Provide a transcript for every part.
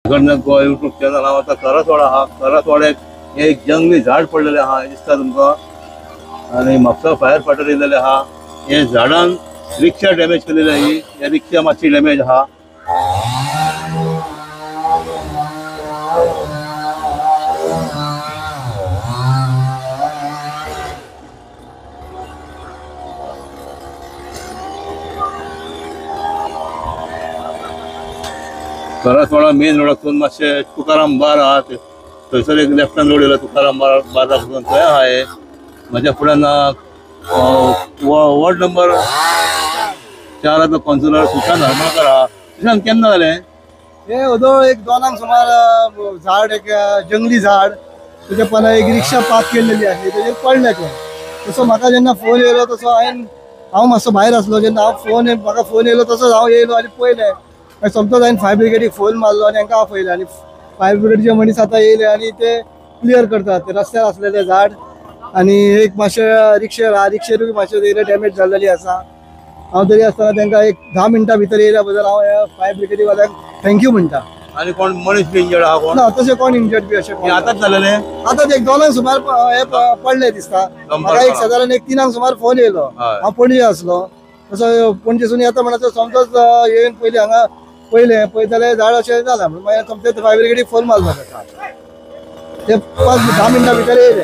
YouTube channel हांव आतां करसवाडा आहा. करसवाड्याक एक जंगली झाड पडलेलें आहा दिसता तुमकां. आनी म्हापसा फायर फायटर येयलेले आहा. हे झाडान रिक्षा डॅमेज केलेली ही. हे रिक्षा मातशी डॅमेज आहा. करसवाडा मेन रोडासून मातशे तुकाराम बार आहा थंयसर एक लेफ्टान रोड येयलो तुकाराम बारासून थंय आहा हे. म्हाज्या फुड्यान ward number 4 councillor Sushant Harmalkar आहा. सुशांत केन्ना जालें हे ओदोळ एक 2 सुमार झाड एक जंगली झाड तुझ्या पण एक रिक्षा पार्क केलेली आहे तेजेर पडले तो. तसो म्हाका जेन्ना फोन येयलो तसो हांव मातसो भायर आसलो. जेन्ना म्हाका फोन येयलो तसोच हांव येयलो आनी पळयलें. समजोन हांवें फायर ब्रिगेडीक फोन मारलो आनी तांकां आपयलें आनी फायर ब्रिगेडचे मनीस आतां येयले आनी ते क्लियर करतात. ते रस्त्यार आसलेलें झाड आनी एक मातशें रिक्षेरूय मातशें येयलें डॅमेज जाल्लेली आसा. हांव तरी आसतना तांकां एक 10 मिनटां भितर येयल्या बद्दल हांव फायर ब्रिगेडी वाल्यांक थँक्यू म्हणटा. आनी कोण मनीस बी इंजर्ड आहा कोण ना तशें कोण इंजर्ड बी अशें हे आतांच जालेलें. आतां एक 2 सुमार हे पडले दिसता. म्हाका एक सादारण एक 3 सुमार फोन येयलो. हांव पणजे आसलो. तसो पणजेसून येता म्हणटा समजोच येवन पयलीं हांगा पळयताले झाड अशें जालां म्हणून मागीर समजे फायर ब्रिगेडीक फोन मारलो ताका. ते 5-10 मिनटां भितर येयले.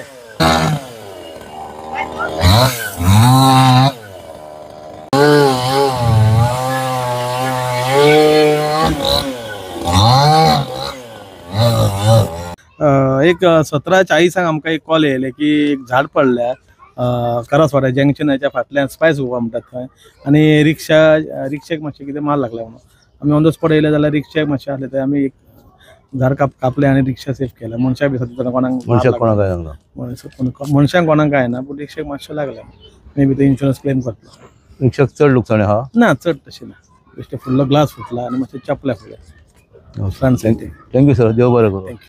एक 17:40 आमकां एक कॉल येयले की एक झाड पडल्या करसवाड्या जंक्शनाच्या फाटल्यान स्पायस उबा म्हणटात थंय. आनी रिक्षेक मातशें कितें मार लागला म्हणून आमी ऑन द स्पॉट येयले जाल्यार रिक्षेक मातशें आसलें थंय आमी एक झाड कापलें आनी रिक्षा सेफ केल्या. मनशाक बी सद्या मनशांक कोणाक काय ना पूण रिक्षेक मातशें लागलें. मे बी तो इन्शुरन्स क्लेम करतलो. रिक्षाक चड लुकसाण आहा ना चड तशें ना. बेश्टें फुल्लो ग्लास फुटला आनी मातशें चपल्या फुटल्या फ्रंट सायडीक. Thank you sir. देव बरें करूं.